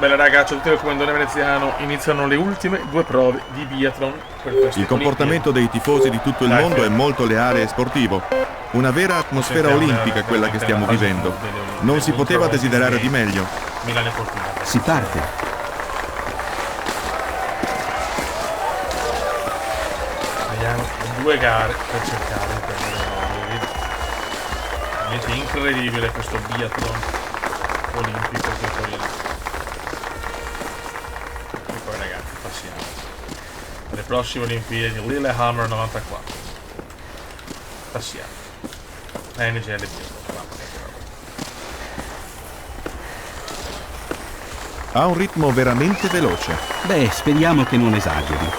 Bella raga, ciao a tutti dal comandante veneziano. Iniziano le ultime due prove di biathlon per queste Il comportamento dei tifosi di tutto il mondo è molto leale e sportivo. Una vera atmosfera olimpica quella che stiamo vivendo. Non si poteva desiderare di meglio. Milano e Cortina. Si parte. Vediamo due gare per cercare di prendere l'oro. Veramente incredibile questo biathlon olimpico che poi ragazzi passiamo alle prossime Olimpiadi Lillehammer 94. Passiamo NGL Ha un ritmo veramente veloce. Beh, speriamo che non esageri.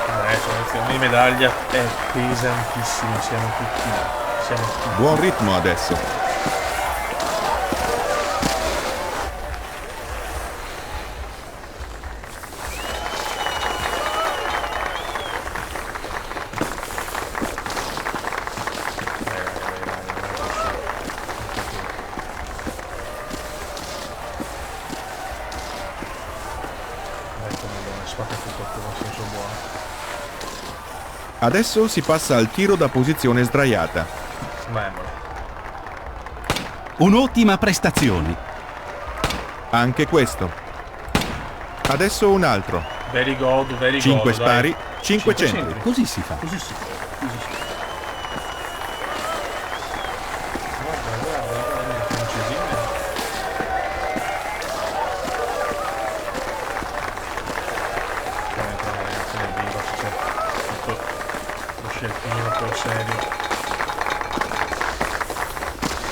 Adesso la medaglia è pesantissima, siamo tutti là. Buon ritmo adesso. Adesso si passa al tiro da posizione sdraiata. Un'ottima prestazione. Anche questo. Adesso un altro. Very good, 5 spari, dai. 5 centri. Così si fa. Così si fa.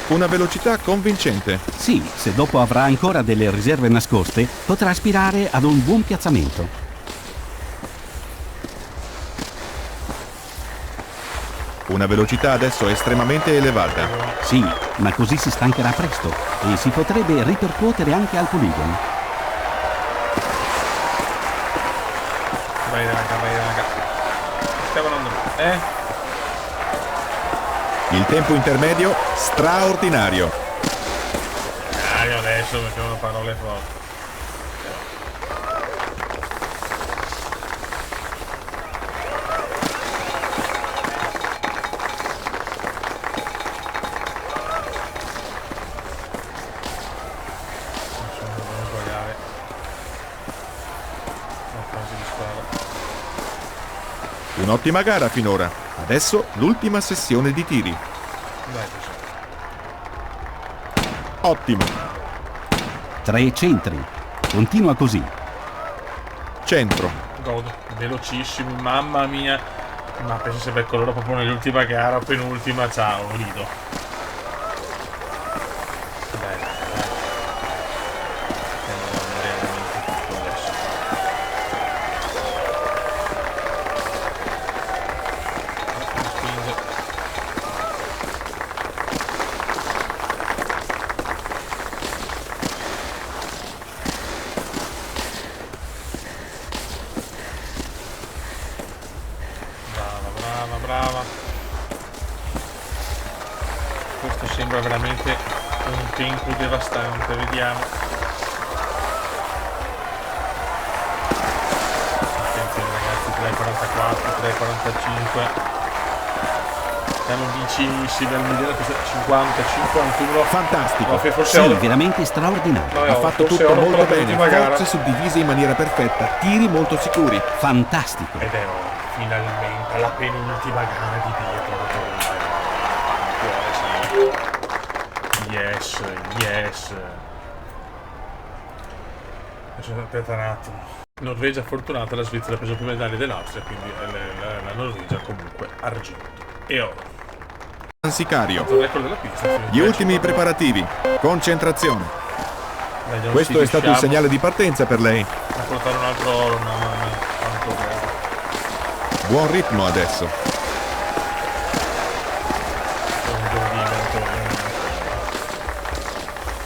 Una velocità convincente. Sì, se dopo avrà ancora delle riserve nascoste, potrà aspirare ad un buon piazzamento. Una velocità adesso estremamente elevata. Sì, ma così si stancherà presto e si potrebbe ripercuotere anche al poligono. Vai raga. Stiamo andando. Il tempo intermedio straordinario. Io adesso mettiamo parole forti. Non sbagliare. Un'ottima gara finora. Adesso l'ultima sessione di tiri. Ottimo. 3 centri. Continua così. Centro. Godo, velocissimi, mamma mia. Ma penso se becco loro proprio nell'ultima gara, penultima, ciao, rido. Brava. Questo sembra veramente un tempo devastante, vediamo. Attenzione ragazzi, 3.44, 3.45. Siamo vicinissimi al migliore, 50, 51. Fantastico. Forse sì, veramente straordinario. Ha fatto tutto molto bene, forze suddivise in maniera perfetta, tiri molto sicuri. Fantastico. Ed è ora, finalmente, la penultima gara di Pietro. Yes. Aspetta un attimo. Norvegia fortunata, la Svizzera ha preso più medaglie dell'Austria, quindi la Norvegia comunque argento. E ora Sicario. della pista, Gli ultimi preparativi. Concentrazione. Questo è stato il segnale di partenza per lei. A portare un altro oro, Buon ritmo adesso.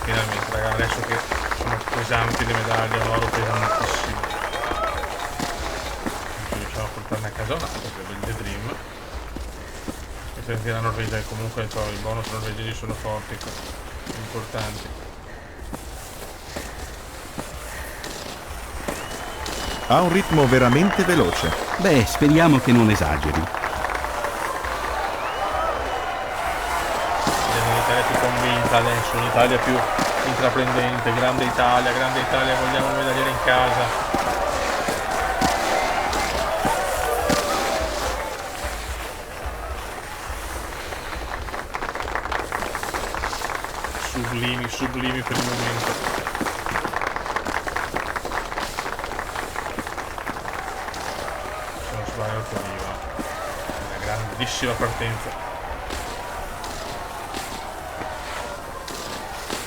Finalmente raga, adesso che sono pesanti le medaglie, l'oro pesantissimo. Non riusciamo a portarne a casa un'altra, per il The Dream. differenza della Norvegia, che comunque i bonus norvegesi sono forti, importanti. Ha un ritmo veramente veloce. Beh, speriamo che non esageri. L'Italia più convinta adesso, un'Italia più intraprendente, grande Italia, vogliamo un medagliere in casa. Sublimi per il momento. Se non sbaglio arriva una grandissima partenza.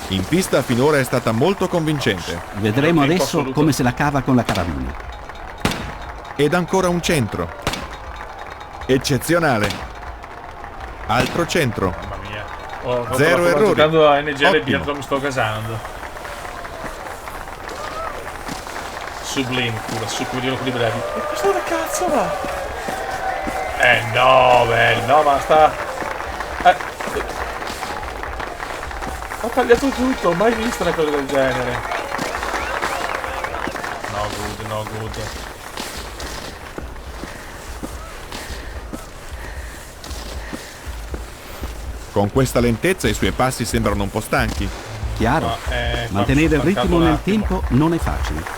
In pista finora è stata molto convincente. Vedremo Tempo adesso assoluto. come se la cava con la carabina. Ed ancora un centro. Eccezionale. Altro centro. Mamma mia. Zero errori. Giocando a NGL Ottimo. Biathlon mi sto gasando. Sublime, pure, su come dicono quelli brevi. E questo dove cazzo va? No, no, ma sta... Ho tagliato tutto, mai visto una cosa del genere. No good. Con questa lentezza i suoi passi sembrano un po' stanchi. Chiaro, Ma, mantenere il qua mi sono ritmo stancato un nel attimo. tempo non è facile.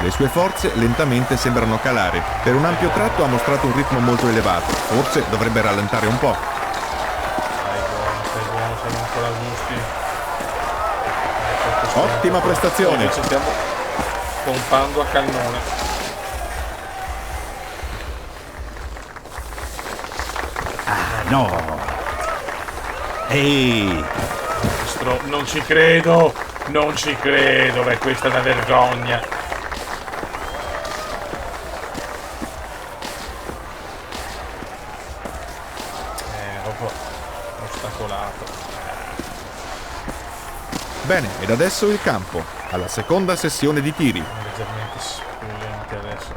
Le sue forze lentamente sembrano calare. Per un ampio tratto ha mostrato un ritmo molto elevato. Forse dovrebbe rallentare un po'. Stai buono, siamo ancora giusti. Ottima prestazione. Ci stiamo pompando a cannone. No! Ehi! Non ci credo! Beh, questa è una vergogna. Proprio ostacolato. Bene, ed adesso il campo. Alla seconda sessione di tiri. Leggermente spulenti adesso.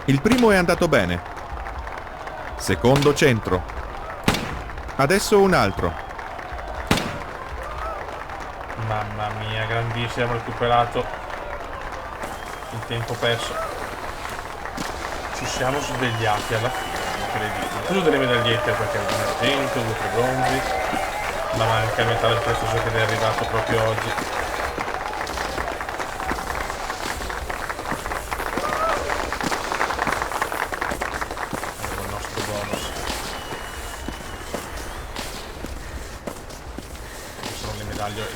Il primo è andato bene. Secondo centro. Adesso un altro. Mamma mia, grandissimo, abbiamo recuperato il tempo perso. Ci siamo svegliati alla fine, incredibile. Ho preso delle medagliette perché un argento, 2 o 3 bronzi, ma manca il metallo prezioso che è arrivato proprio oggi. Abbiamo il nostro bonus. Queste sono le medaglie,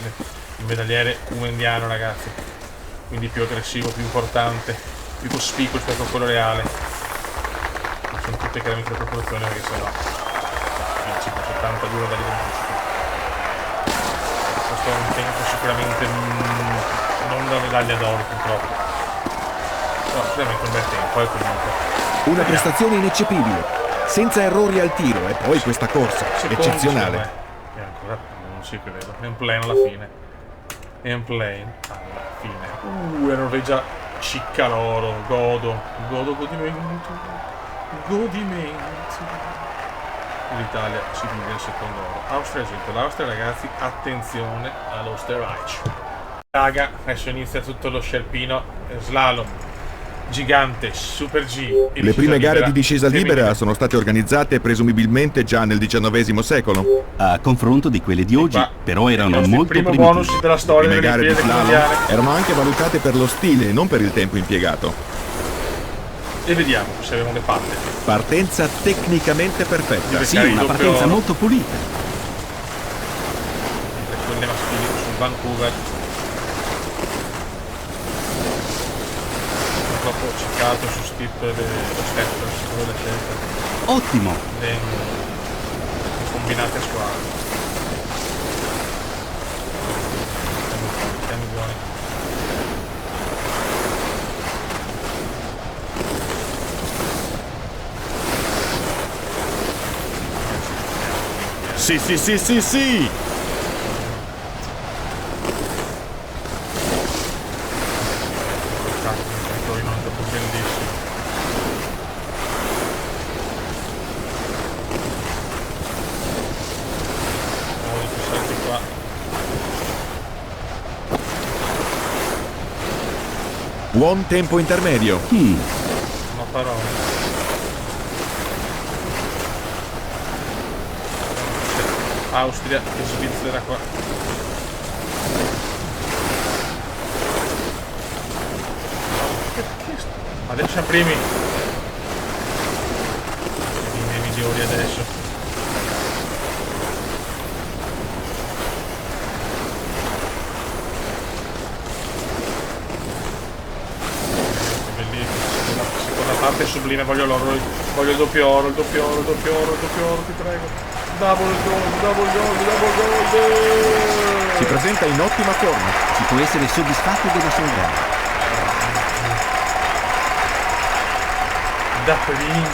il medagliere umendiano, ragazzi, quindi più aggressivo, più importante, più cospicuo rispetto a quello reale. Ma sono tutte chiaramente le proporzioni, perché sennò vinci con 72 medaglie d'anticipo. Questo è un tempo sicuramente non da medaglia d'oro, purtroppo, però sicuramente un bel tempo, comunque. Una prestazione ineccepibile. Senza errori al tiro. E poi questa corsa. Secondi, Eccezionale. secondo me. E ancora non ci credo. È un plane alla fine. È un plane alla fine. La Norvegia cicca l'oro. Godimento. L'Italia si vive il secondo oro. Austria Egitto. L'Austria, ragazzi, attenzione all'Österreich. Raga, adesso inizia tutto lo scerpino. Slalom gigante, Super G. Le prime gare di discesa libera sono state organizzate presumibilmente già nel XIX secolo. A confronto di quelle di oggi, qua però erano il molto primo primitive. bonus della Le storia prime delle gare di Olimpiadi slalom mondiali. erano anche valutate per lo stile e non per il tempo impiegato. E vediamo se abbiamo le palle. Partenza tecnicamente perfetta. Sì, una partenza molto pulita. Mentre quelle maschili su Vancouver purtroppo ciccato su Stip lo steppers, le scelte, Ottimo! le combinate a squadra. Siamo buoni. Sì, sì, sì, sì, sì! Non è proprio bellissimo. Buon tempo intermedio. Non ho parole. Austria e Svizzera qua. Perché adesso siamo primi. I miei migliori adesso. Parte sublime, voglio l'oro, voglio il doppio oro, ti prego. Double gold. Si presenta in ottima forma. Si può essere soddisfatti della sua gara. Da primi.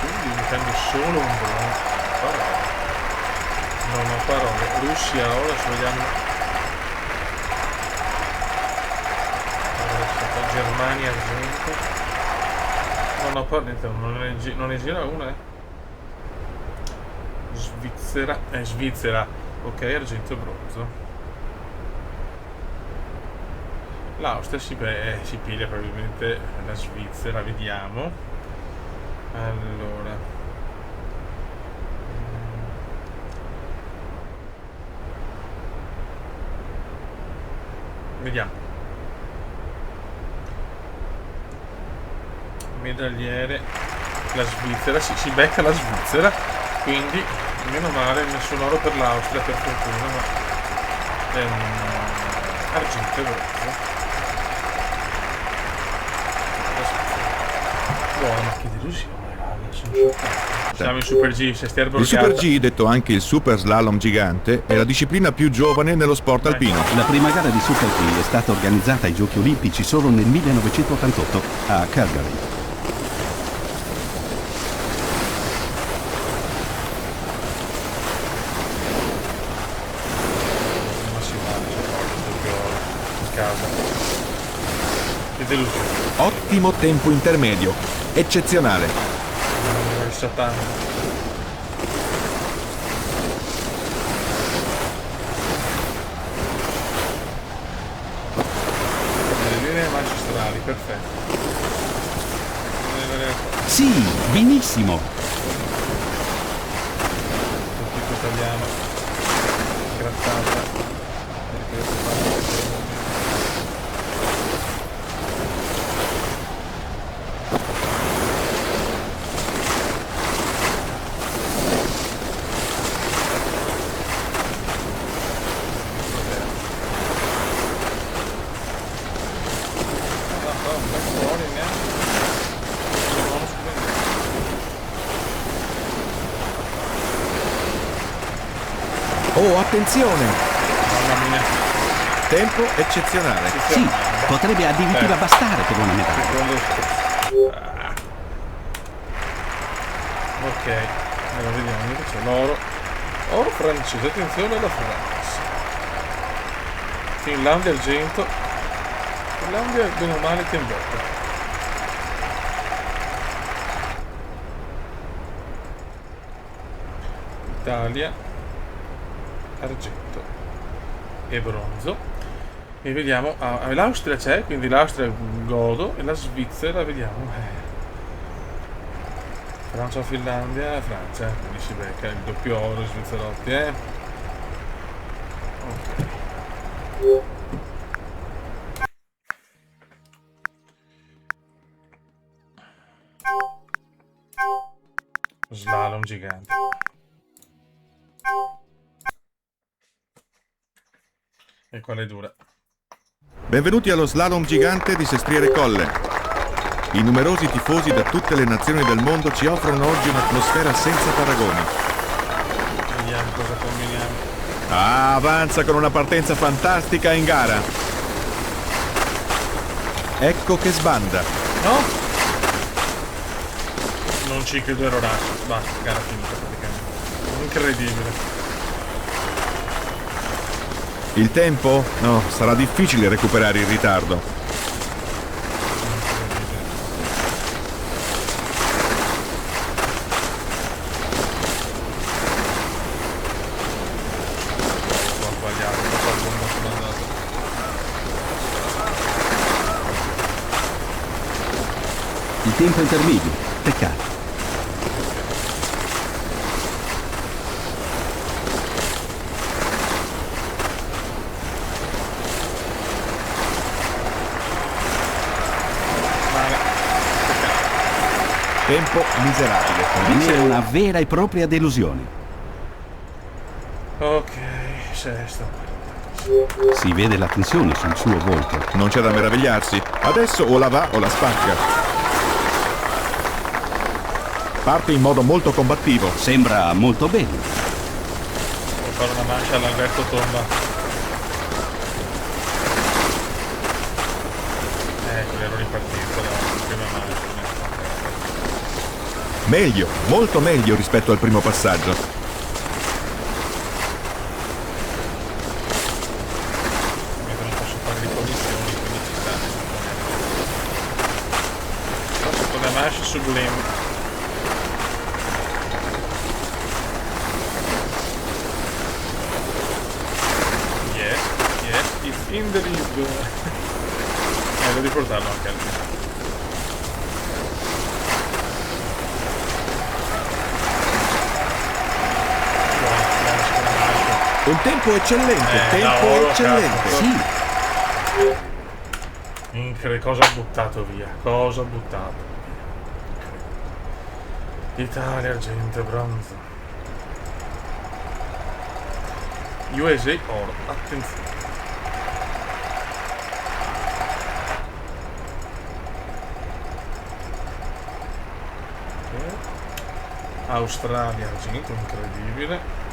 Quindi mi prendo solo un bronzo. Non ho parole. Russia, ora ci vediamo. Germania, argento. Non ho parole, non ne gira una, Svizzera. Ok, argento e bronzo. L'Austria si piglia probabilmente la Svizzera, vediamo. Allora. Vediamo. Medagliere, la Svizzera, si becca la Svizzera, quindi meno male, nessun oro per l'Austria per fortuna, ma argento e bronzo. Buona, ma che delusione, raga, sono scioccato. Siamo in Super G, Sestier Il Super Borgata. G, detto anche il Super Slalom Gigante, è la disciplina più giovane nello sport alpino. La prima gara di Super G è stata organizzata ai Giochi Olimpici solo nel 1988 a Calgary. Ma si vale, il doppio oro in casa. Che delusione. Ottimo tempo intermedio. Eccezionale. Il satano. Le linee magistrali, perfetto. Sì, benissimo. Tutto italiano. Grattata. Oh, attenzione! Mamma mia. Tempo eccezionale. Sì, potrebbe addirittura bastare per una medaglia. Ok, allora vediamo, io c'è l'oro. Oro francese, attenzione alla Francia. Finlandia argento. Finlandia bene o male che in bocca. Italia argento e bronzo. E vediamo, l'Austria c'è, quindi l'Austria godo, e la Svizzera vediamo. Francia, Finlandia, Francia, quindi si becca il doppio oro, i svizzerotti, Ok. Slalom gigante. E quale è dura? Benvenuti allo Slalom Gigante di Sestriere Colle. I numerosi tifosi da tutte le nazioni del mondo ci offrono oggi un'atmosfera senza paragoni. Vediamo cosa combiniamo. Avanza con una partenza fantastica in gara. Ecco che sbanda. No? Non ci credo, ero raso. Basta, gara finita praticamente. Incredibile. Il tempo? No, sarà difficile recuperare il ritardo. Ho sbagliato, ho sbagliato. Il tempo intermedio. Peccato. Tempo miserabile. È una vera e propria delusione. Ok, sesto. Si vede la tensione sul suo volto. Non c'è da meravigliarsi. Adesso o la va o la spacca. Parte in modo molto combattivo. Sembra molto bene. Devo fare una mancia all'Alberto Tomba. Ecco, ero ripartito dalla prima mancia. Meglio, molto meglio rispetto al primo passaggio. Non posso fare ricognizioni, quindi ci sta. La seconda mancia sublime. Yes, it's in the lead. Devo riportarlo anche al Un tempo eccellente, tempo oro, eccellente. cazzo. Sì, Incredibile, cosa ha buttato via? Cosa ha buttato? Italia, argento, bronzo. USA, oro. Attenzione. Ok. Australia, argento, incredibile.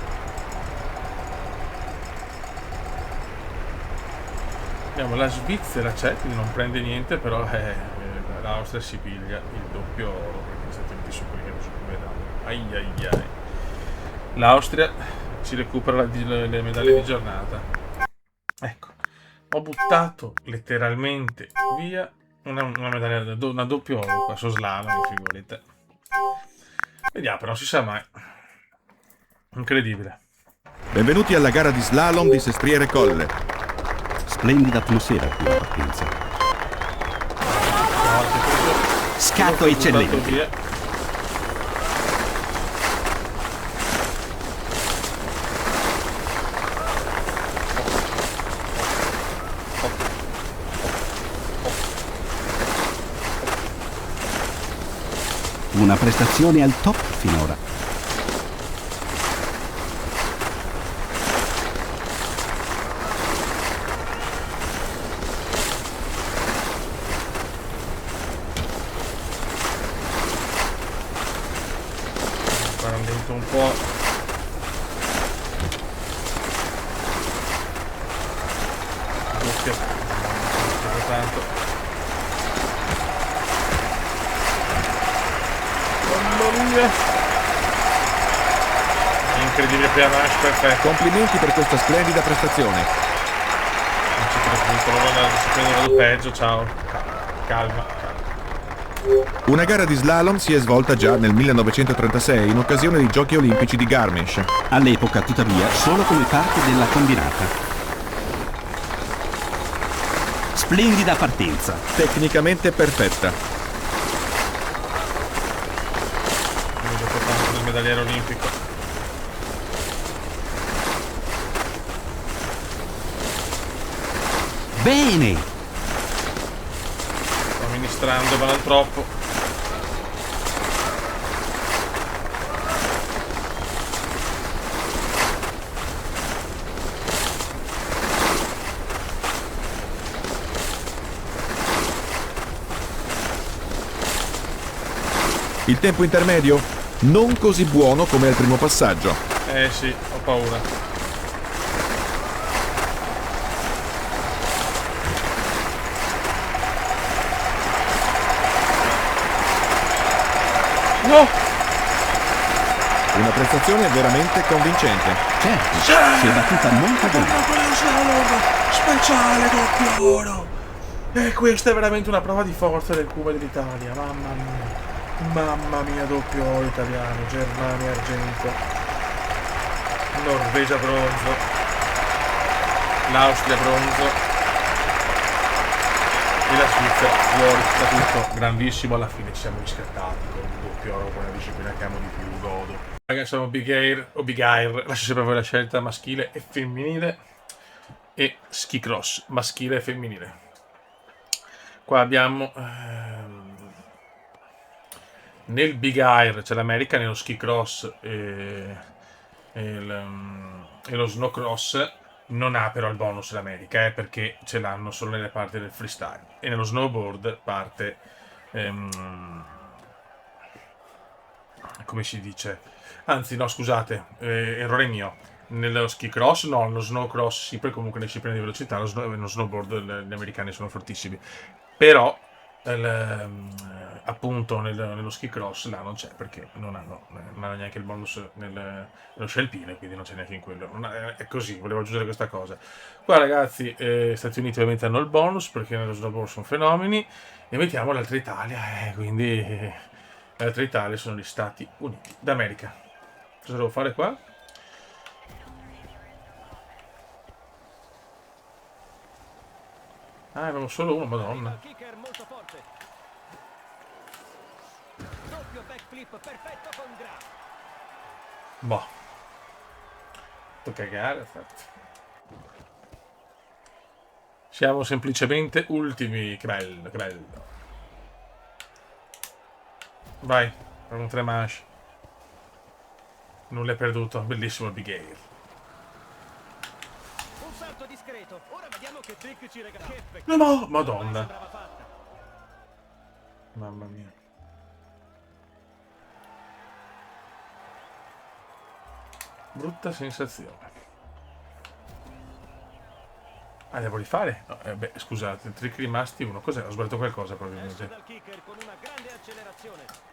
Andiamo, la Svizzera c'è, quindi non prende niente, però l'Austria si piglia il doppio oro perché è stato il superiore su medaglia. Ai ai ai. L'Austria ci recupera le medaglie di giornata. Ecco, ho buttato letteralmente via una medaglia, una doppio oro qua su slalom, figurate. Vediamo, però non si sa mai. Incredibile. Benvenuti alla gara di slalom di Sestriere Colle. splendida atmosfera qui a partenza. Scatto eccellente. Via. Una prestazione al top finora. Rallento un po'. Doppia. Tanto. Mamma mia. Incredibile pianache, perfetto. Complimenti per questa splendida prestazione. Non ci credo più, allora si prende peggio, ciao. Calma. Una gara di slalom si è svolta già nel 1936 in occasione dei Giochi Olimpici di Garmisch. All'epoca, tuttavia, solo come parte della combinata. Splendida partenza. Tecnicamente perfetta. Quindi dopo tanto del medagliere olimpico. Bene! Sto amministrando, ma non troppo. Il tempo intermedio? Non così buono come al primo passaggio. Eh sì, ho paura. No! Una prestazione veramente convincente. Certo, si è battuta molto bene. Speciale doppio oro! E questa è veramente una prova di forza del Cuba dell'Italia, mamma mia. Mamma mia, doppio oro italiano, Germania argento, Norvegia bronzo, l'Austria bronzo, e la Svizzera fuori da tutto. Grandissimo, alla fine ci siamo riscattati con un doppio oro, con una disciplina che amo di più, godo. Ragazzi, sono Big Air o Big Air, lascio sempre a voi la scelta maschile e femminile, e ski cross maschile e femminile. Qua abbiamo nel Big Air c'è l'America, nello ski cross e lo snow cross non ha però il bonus l'America, perché ce l'hanno solo nelle parti del freestyle, e nello snowboard parte come si dice, anzi no scusate, errore mio, nello ski cross no, nello snow cross sì, perché comunque le discipline di velocità nello snowboard gli americani sono fortissimi, però appunto nello ski cross là non c'è, perché non hanno neanche il bonus nello sci alpino, quindi non c'è neanche in quello. È così, volevo aggiungere questa cosa. Qua ragazzi, Stati Uniti ovviamente hanno il bonus perché nello snowboard sono fenomeni, e mettiamo l'altra Italia, quindi l'altra Italia sono gli Stati Uniti d'America. Cosa devo fare qua? Ah, avevo solo uno, madonna. Boh. Tocca cagare, infatti. Siamo semplicemente ultimi. Che bello, che bello. Vai, per un 3 manche. Nulla è perduto, bellissimo il Big Air. Un salto discreto. Ora vediamo che trick ci regala. No, madonna. Mamma mia. Brutta sensazione. Ah, devo rifare? No, beh, scusate, trick rimasti uno. Cos'è? Ho sbagliato qualcosa probabilmente. Dal kicker con una grande accelerazione.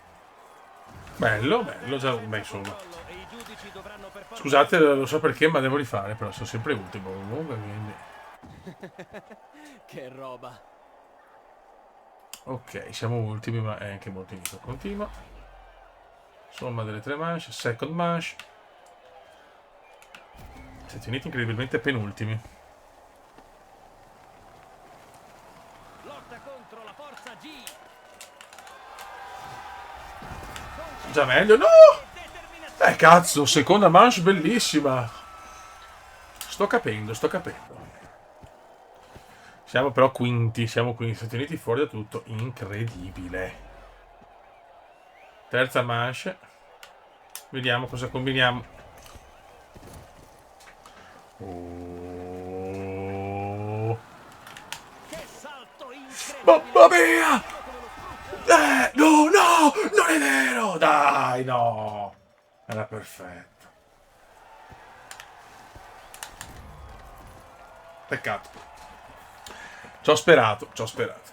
Bello, bello, già, beh, insomma. E i giudici dovranno per forza. Scusate, lo so perché, ma devo rifare, però sono sempre ultimo comunque, quindi. Che roba. Ok, siamo ultimi, ma è anche molto inizio. Continua. Somma delle 3 manche, second manche. Stati Uniti incredibilmente penultimi. Lotta contro la forza G. Già meglio, no! Cazzo, seconda manche bellissima. Sto capendo, sto capendo. Siamo però quinti, siamo quinti. Stati Uniti fuori da tutto, incredibile. Terza manche. Vediamo cosa combiniamo. Oh. Che salto incredibile. Mamma mia! No, no! Non è vero! Dai, no! Era perfetto. Peccato. Ci ho sperato, ci ho sperato.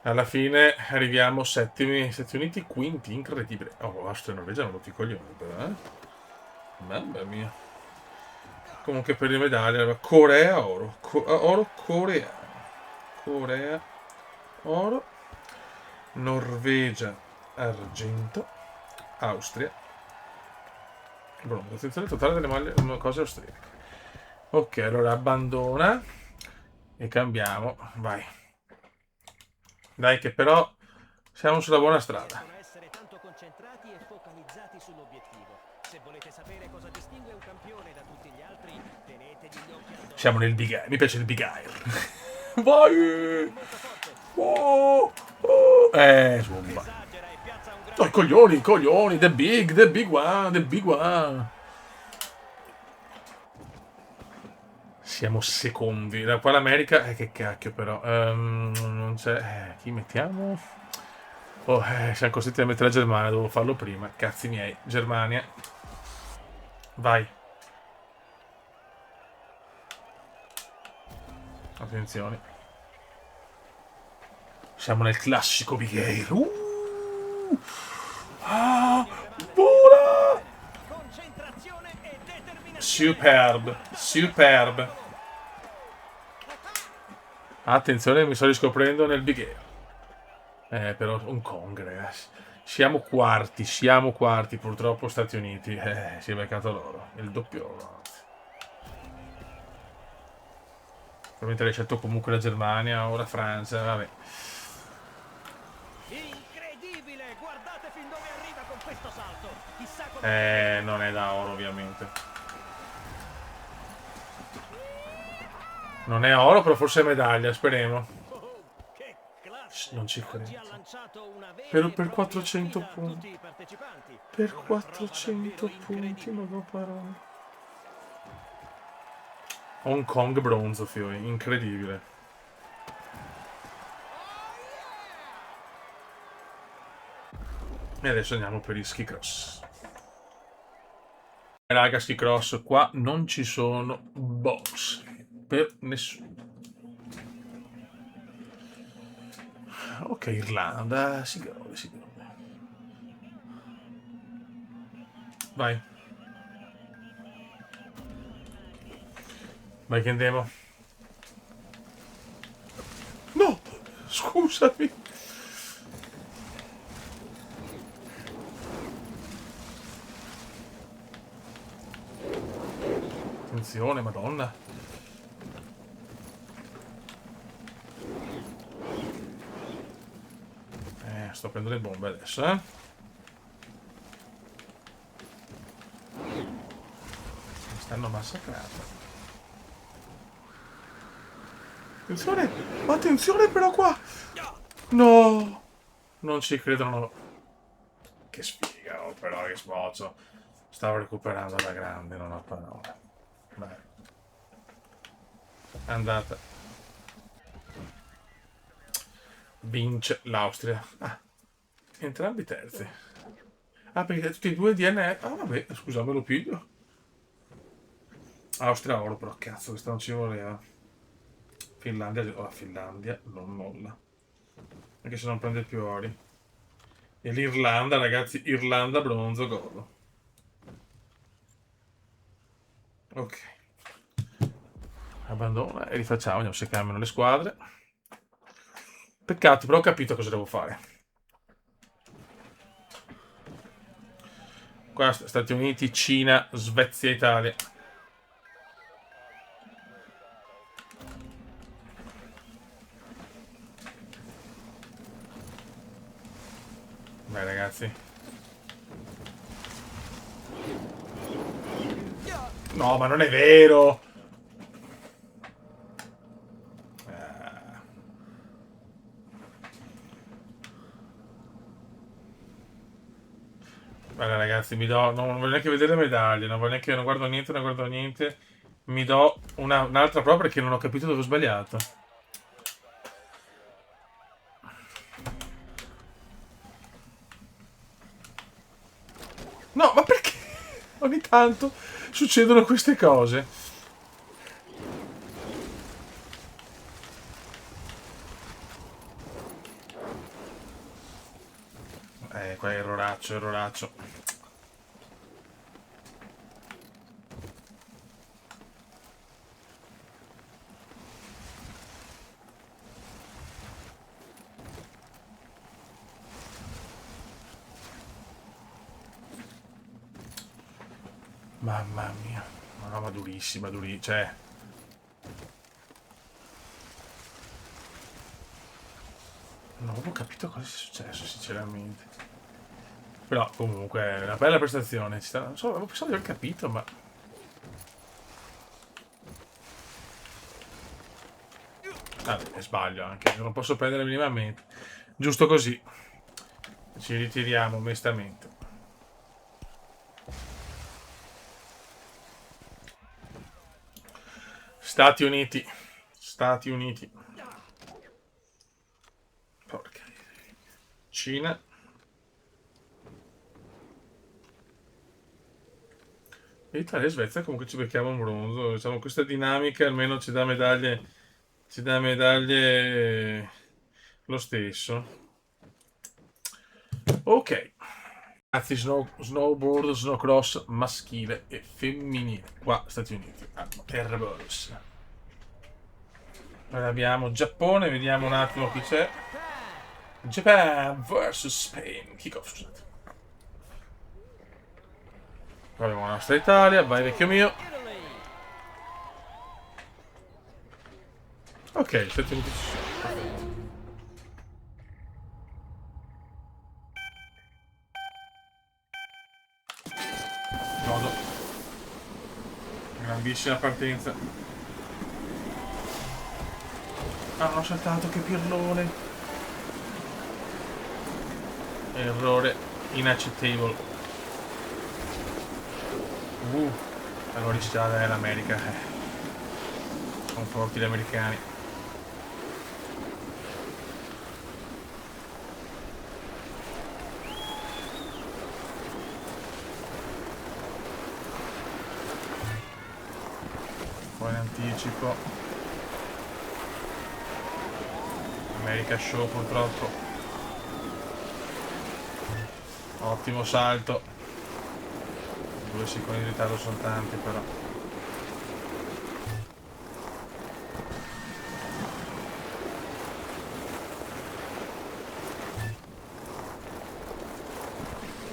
Alla fine arriviamo settimi, Stati Uniti quinti, incredibile. Oh, Austria e Norvegia hanno rotto i coglioni, però, Mamma mia. Comunque per le medaglie, Corea, oro. Oro coreano. Corea, oro. Norvegia, argento. Austria. Bronzo. Attenzione totale delle maglie, cose austriache. Ok, allora abbandona. E cambiamo. Vai. Dai che però siamo sulla buona strada. Devono essere tanto concentrati e focalizzati sull'obiettivo. Se volete sapere cosa distingue un campione da tutti gli altri, tenetegli gli occhi addosso. Siamo nel Big Air. Mi piace il Big Air. Vai! Oh, oh. Insomma. Esagera e piazza un Oh, i coglioni, i coglioni. The big one, the big one. Siamo secondi. Da qua l'America. Che cacchio però. Non c'è. Chi mettiamo? Oh, siamo costretti a mettere la Germania. Dovevo farlo prima. Cazzi miei. Germania. Vai. Attenzione. Siamo nel classico Big Air. Ah, vola! concentrazione e determinazione. Superb, superb. Attenzione, mi sto riscoprendo nel Big Air. Però un Kong, ragazzi. Siamo quarti, purtroppo Stati Uniti. Si è beccato l'oro, il doppio oro. Probabilmente l'hai scelto comunque la Germania o la Francia, vabbè. Incredibile! Guardate fin dove arriva con questo salto. Chissà come... Non è da oro, ovviamente. Non è oro, però forse è medaglia, speriamo. Oh, che classe! Non ci Oggi credo. ha lanciato una vera Per e propria 400 sfida a punti. tutti i partecipanti. Per Una prova 400 davvero punti, incredibile. non ho parole. Hong Kong bronzo, fioi, incredibile. E adesso andiamo per i ski cross. Raga, ski cross, qua non ci sono box. Per nessuno. Ok, Irlanda, si gode, si gode. Vai. Vai che andiamo. No! Scusami. Attenzione, madonna. Sto prendendo le bombe adesso, eh. Mi stanno massacrando. Attenzione! Attenzione però qua! No! Non ci credo, no. Che sfiga, oh, però che sboccio. Stavo recuperando la grande, non ho parole. Vai. Andata. Vince l'Austria. Ah, entrambi terzi. Ah, perché tutti e due DNR. Ah, vabbè, scusa, me lo piglio. Austria oro, però cazzo, questa non ci voleva. Finlandia, oh, la Finlandia non molla. Anche se non prende più ori. E l'Irlanda, ragazzi, Irlanda bronzo gol. Ok. Abbandona e rifacciamo, vediamo se cambiano le squadre. Peccato, però ho capito cosa devo fare. Qua Stati Uniti, Cina, Svezia, Italia. Vai ragazzi. No, ma non è vero! Guarda ragazzi, mi do... Non voglio neanche vedere le medaglie, non voglio neanche... Non guardo niente, non guardo niente. Mi do un'altra prova perché non ho capito dove ho sbagliato. No, ma perché? Ogni tanto succedono queste cose. Qua è erroraccio, erroraccio. Mamma mia. Una roba durissima, durissima. Cioè... Non ho capito cosa sia successo, sinceramente. Però, comunque, è una bella prestazione. Non so, avevo pensato di aver capito, ma... Vabbè, sbaglio anche. Non posso prendere minimamente. Giusto così. Ci ritiriamo, onestamente. Stati Uniti. Stati Uniti. Porca. Cina. Italia e Svezia comunque ci becchiamo un bronzo. Diciamo questa dinamica almeno ci dà medaglie. Ci dà medaglie lo stesso. Ok. Ragazzi, snowboard, snowcross maschile e femminile. Qua Stati Uniti. Airbus. Ora abbiamo Giappone, vediamo un attimo chi c'è. Japan vs Spain. Kickoff, scusate. Qua abbiamo la nostra Italia, vai vecchio mio. Ok, 7 minuti ci sono. Perfetto. Godo. Grandissima partenza. Ah, non ho saltato, che pirlone. Errore inaccettabile. Allora rischiata è l'America. Sono forti gli americani. Poi in anticipo. America Show purtroppo. Ottimo salto. 2 secondi di ritardo sono tanti però.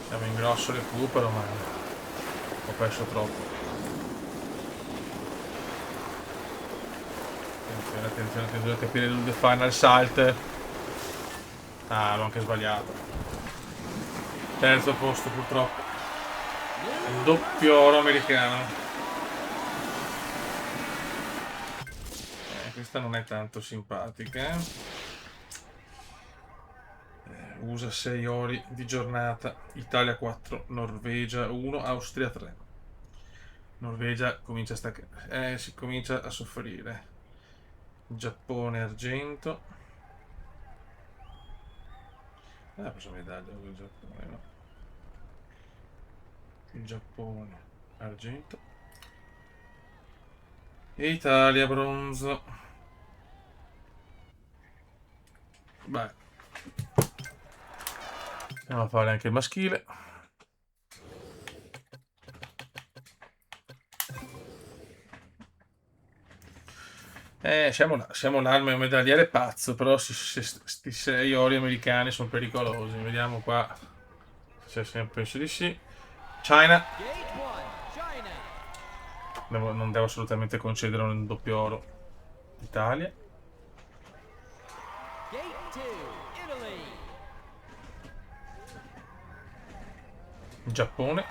Siamo in grosso recupero ma ho perso troppo. Attenzione, attenzione, attenzione a capire il final salt. Ah, l'ho anche sbagliato. Terzo posto purtroppo. Doppio oro americano. Questa non è tanto simpatica. USA 6 ori di giornata. Italia 4, Norvegia 1, Austria 3. Norvegia comincia a si comincia a soffrire. Giappone argento. Ah, posso medaglia con il Giappone, no? Il Giappone argento. E Italia bronzo. Beh. Andiamo a fare anche il maschile. Siamo l'arma medagliere pazzo, però sti 6 ori americani sono pericolosi. Vediamo qua. C'è sempre, penso di sì. China. Non devo assolutamente concedere un doppio oro. Italia. Giappone.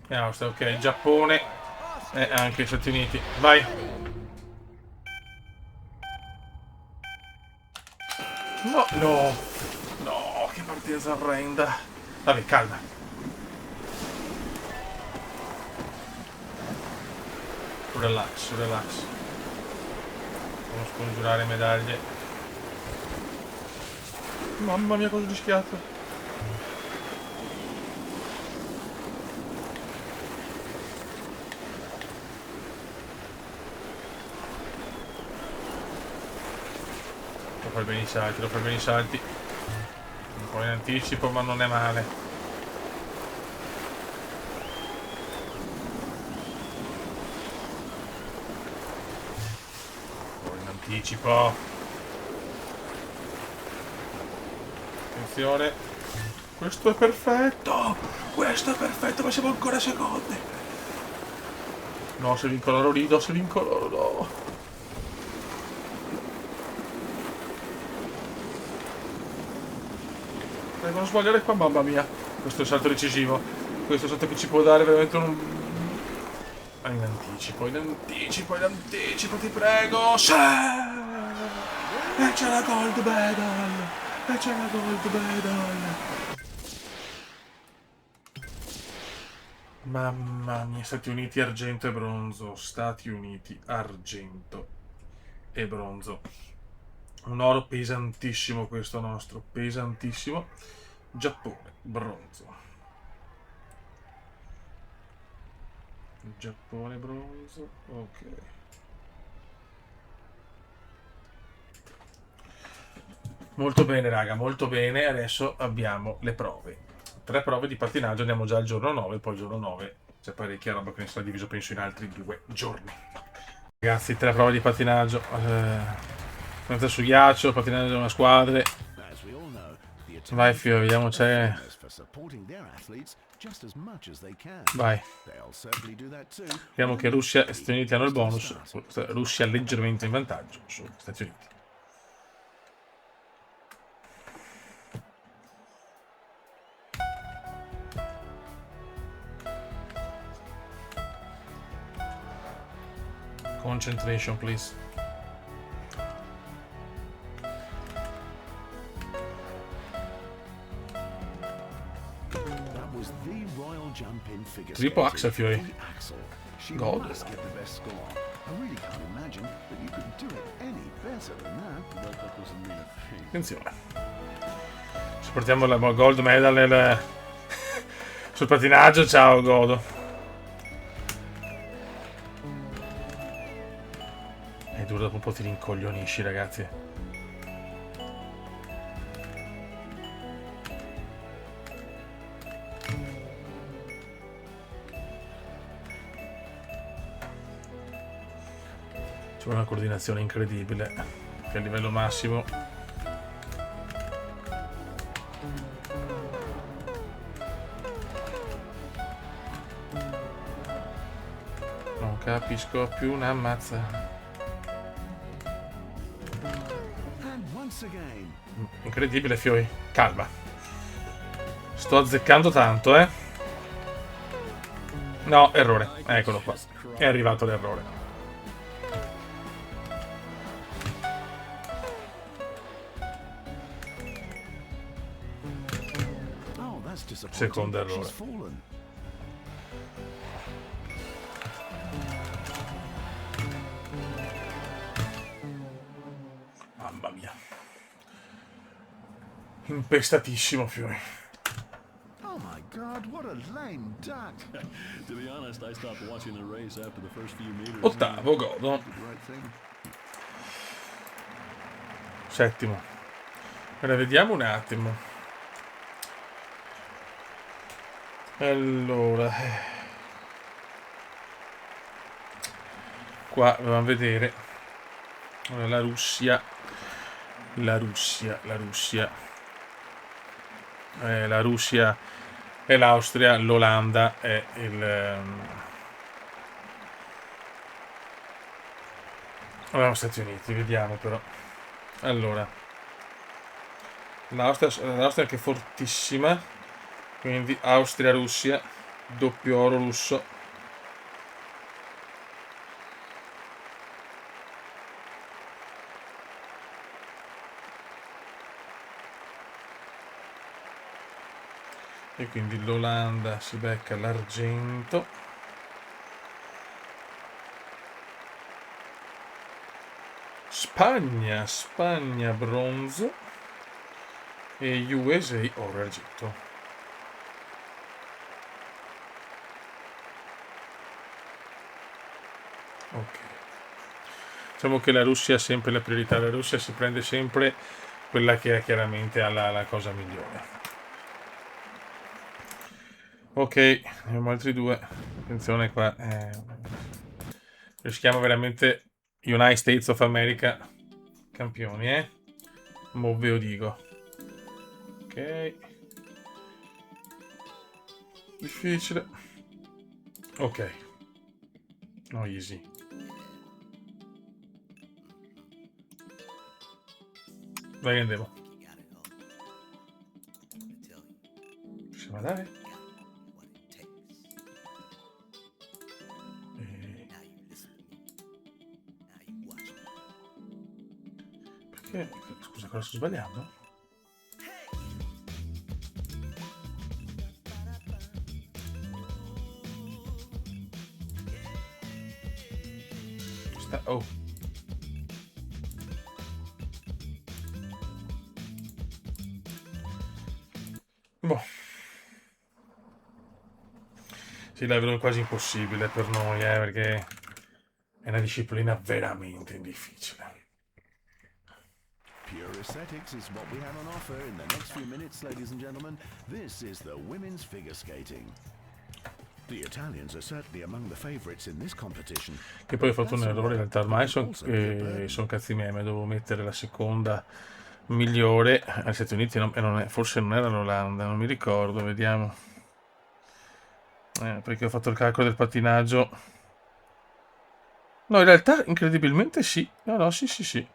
E Austria, ok. Giappone e anche gli Stati Uniti. Vai. No, no. No, che partenza orrenda. Vabbè, calma. Relax, relax. Devo scongiurare medaglie. Mamma mia, cosa ho rischiato. Devo fare bene i salti, devo fare bene i salti. Un po' in anticipo, ma non è male. Un po' in anticipo. Attenzione. Questo è perfetto. Questo è perfetto, ma siamo ancora secondi. No, se vinco l'oro rido, se vinco l'oro no. Non sbagliare qua, mamma mia. Questo è il salto decisivo. Questo è il salto che ci può dare veramente un... in anticipo, in anticipo, in anticipo, ti prego. Sì! E c'è la gold medal! E c'è la gold medal! Mamma mia, Stati Uniti argento e bronzo. Stati Uniti argento e bronzo. Un oro pesantissimo questo nostro, pesantissimo. Giappone, bronzo. Giappone, bronzo, ok. Molto bene raga, molto bene. Adesso abbiamo le prove. 3 prove di pattinaggio, andiamo già al giorno 9, poi il giorno 9 c'è parecchia roba che ne sarà diviso penso in altri 2 giorni. Ragazzi, 3 prove di pattinaggio. Pattinare su ghiaccio, pattinaggio una squadra. Vai Fio, vediamo c'è. Vai. Vediamo che Russia e Stati Uniti hanno il bonus. Russia leggermente in vantaggio sugli Stati Uniti. Concentration, please. Triple Axel Fury. God. Attenzione. Ci portiamo la gold medal sul patinaggio. Ciao, Godo. È duro, dopo un po' ti rincoglionisci, ragazzi. C'è una coordinazione incredibile, che a livello massimo. Non capisco più una mazza. Incredibile, Fioi. Calma. Sto azzeccando tanto, eh. No, errore. Eccolo qua. È arrivato l'errore. Secondo errore. Mamma mia. Impestatissimo, Fiori. Oh my god, what a lame duck. To be honest, I stopped watching the race after the first few meters. Ottavo, Godo. Settimo. Ora vediamo un attimo. Allora, qua dobbiamo vedere la Russia e l'Austria, l'Olanda e gli Stati Uniti. Vediamo però. Allora, l'Austria che è fortissima. Quindi Austria-Russia, doppio oro russo. E quindi l'Olanda si becca l'argento. Spagna bronzo. E USA oro e argento. Ok, diciamo che la Russia ha sempre la priorità, la Russia si prende sempre quella che è chiaramente la cosa migliore. Ok, abbiamo altri due. Attenzione qua, rischiamo veramente United States of America campioni, mo ve lo dico. Ok, difficile. Ok, no, easy. Vai che andiamo. Possiamo andare? Perché? Scusa, cosa sto sbagliando? Oh. Boh. Sì, la vedo quasi impossibile per noi, perché è una disciplina veramente difficile. Pure aesthetics is what we have on offer in the next few minutes, ladies and gentlemen. This is the women's figure skating. The Italians are certainly among the favorites in this competition. Che poi ho fatto un errore in realtà, ormai sono cazzi miei, dovevo mettere la seconda migliore agli Stati Uniti, forse non era l'Olanda, non mi ricordo, vediamo. Perché ho fatto il calcolo del pattinaggio. No, in realtà, incredibilmente sì. No, sì.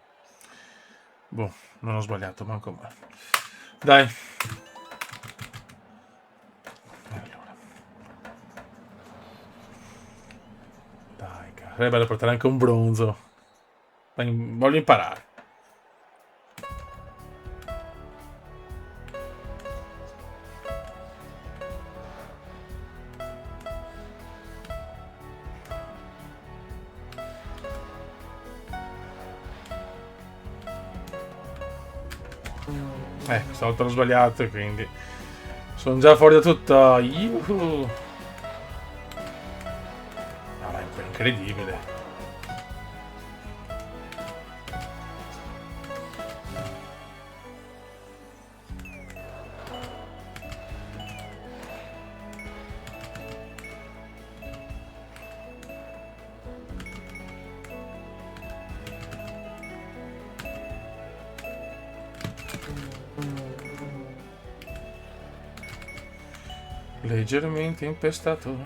Boh, non ho sbagliato, manco male. Dai. Allora. Dai, cazzo. È bello portare anche un bronzo. Voglio imparare. Stavolta l'ho sbagliato e quindi sono già fuori da tutto. Yuhu. No, ma è incredibile. Leggermente impestato.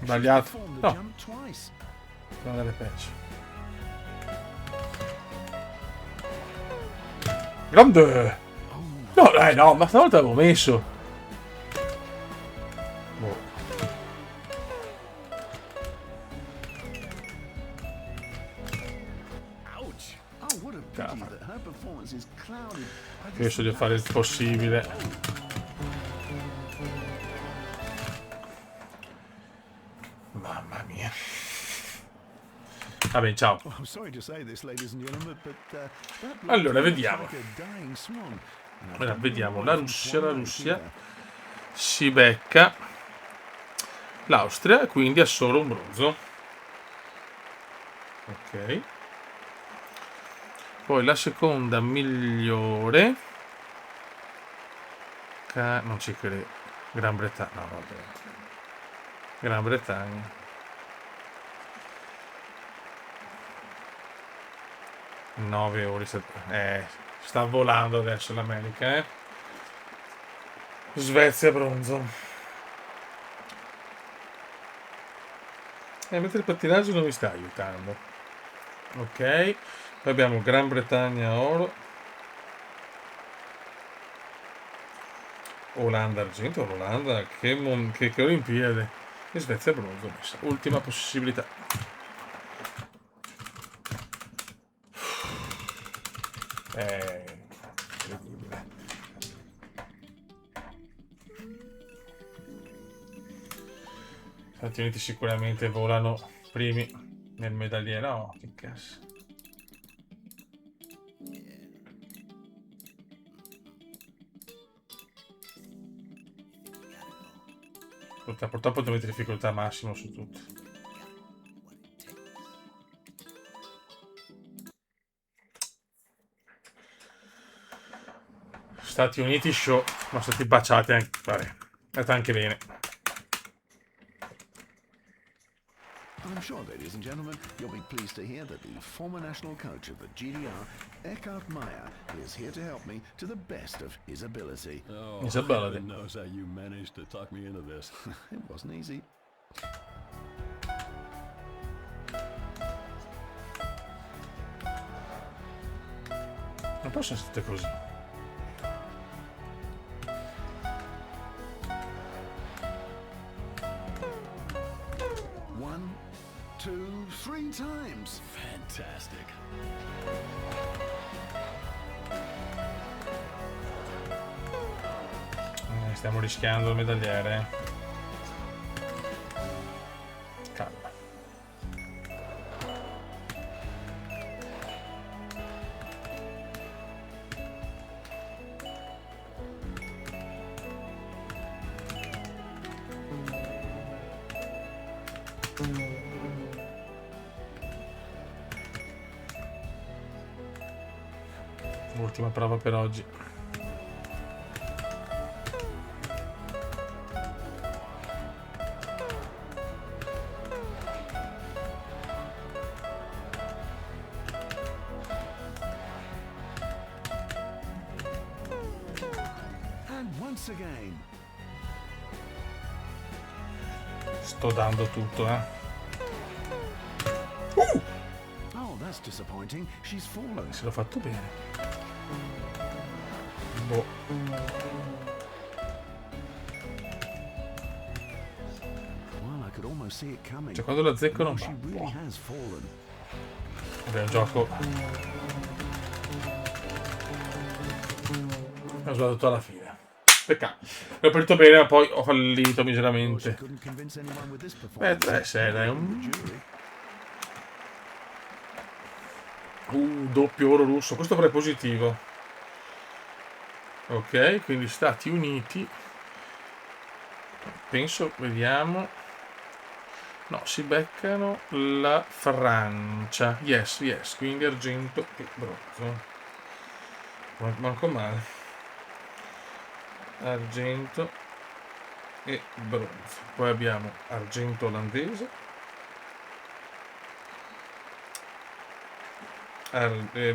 Sbagliato. Performed the No, jump twice. sono delle peggio. Grande! No, dai, no, ma stavolta l'avevo messo. Boh. Ouch! Oh, what a pity that her performance is clouded by this Penso di fare il possibile. Mamma mia. Vabbè, ciao. Oh, I'm sorry to say this, ladies and gentlemen, but that Allora, looks vediamo. like a dying swan. And I've Allora, done vediamo. all La I can Russia, la find Russia here. si becca l'Austria, quindi ha solo un bronzo. Ok. Poi la seconda migliore. Non ci credo. Gran Bretagna. No, vabbè. Gran Bretagna. 9 ore. Sta volando adesso l'America, eh. Svezia bronzo. Mentre il pattinaggio non mi sta aiutando. Ok. Poi abbiamo Gran Bretagna oro. Olanda argento. Olanda che Olimpiade. E Svezia bronzo messa. Ultima possibilità. Incredibile. Gli Stati Uniti sicuramente volano primi nel medagliere. No, che cazzo. Purtroppo devo mettere difficoltà massimo su tutto. Stati Uniti show, ma sono stati baciati anche. Vabbè, è andata anche bene. I'm sure, ladies and gentlemen, you'll be pleased to hear that the former national coach of the GDR, Eckhard Meyer, is here to help me to the best of his ability. Oh, His ability. heaven knows how you managed to talk me into this. It wasn't easy. Non possono essere tutte così. One, two, three times. Fantastic. Stiamo rischiando il medagliere. Calma. Ultima prova per oggi. once again. Sto dando tutto, Oh, that's disappointing. She's fallen. Se l'ho fatto bene. Boh. Well, I could almost see it coming. Cioè, quando la azzecco non No, va. she really has fallen. Vabbè, è un gioco. Ho sbagliato tutto alla fine. Peccato. L'ho partito bene, ma poi ho fallito Well, she miseramente. couldn't convince anyone with this performance. 3-6, dai. Jury. Doppio oro russo. Questo però è positivo. Ok, quindi Stati Uniti. Penso, vediamo. No, si beccano la Francia. Yes, yes. Quindi argento e bronzo. Manco male. Argento e bronzo. Poi abbiamo argento olandese.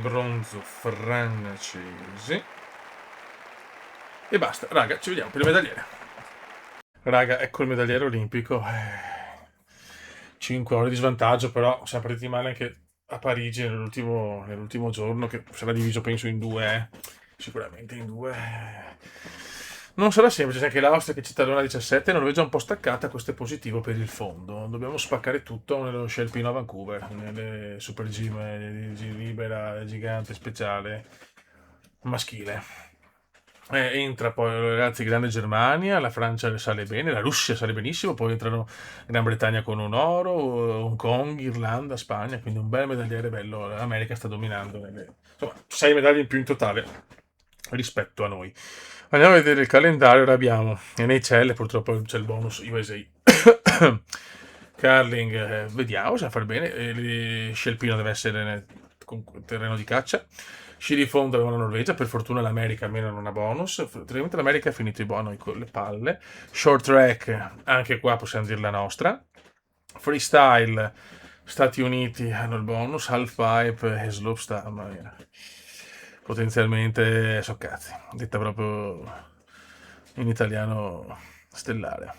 Bronzo francese. E basta, raga, ci vediamo per il medagliere. Raga, ecco il medagliere olimpico. 5 ore di svantaggio, però siamo partiti male anche a Parigi nell'ultimo giorno, che sarà diviso penso in due, sicuramente in due. Non sarà semplice, anche l'Austria che è cittadina 17, Norvegia un po' staccata, questo è positivo per il fondo. Dobbiamo spaccare tutto nello Sci Alpino a Vancouver, nelle Super G, libera, gigante, speciale, maschile. Entra poi, ragazzi, grande Germania, la Francia sale bene, la Russia sale benissimo, poi entrano Gran Bretagna con un oro, Hong Kong, Irlanda, Spagna, quindi un bel medagliere bello, l'America sta dominando, insomma, 6 medaglie in più in totale rispetto a noi. Andiamo a vedere il calendario, ora abbiamo NHL, purtroppo c'è il bonus USA. Curling, vediamo se va a far bene, Sci Alpino deve essere nel terreno di caccia. Sci di fondo avevano la Norvegia, per fortuna l'America almeno non ha bonus, praticamente l'America ha finito i bonus con le palle. Short track, anche qua possiamo dire la nostra. Freestyle, Stati Uniti hanno il bonus, half pipe e slopestyle, mamma mia. Potenzialmente so cazzi, detta proprio in italiano stellare.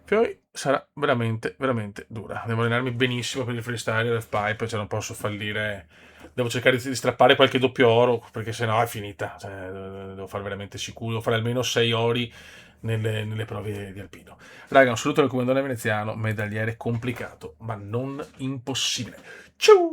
Poi sarà veramente, veramente dura. Devo allenarmi benissimo per il freestyle e il pipe, cioè non posso fallire. Devo cercare di strappare qualche doppio oro, perché sennò è finita. Cioè, devo fare veramente sicuro, devo fare almeno 6 ori nelle prove di alpino. Raga, un saluto dal comandante veneziano, medagliere complicato, ma non impossibile. Ciao!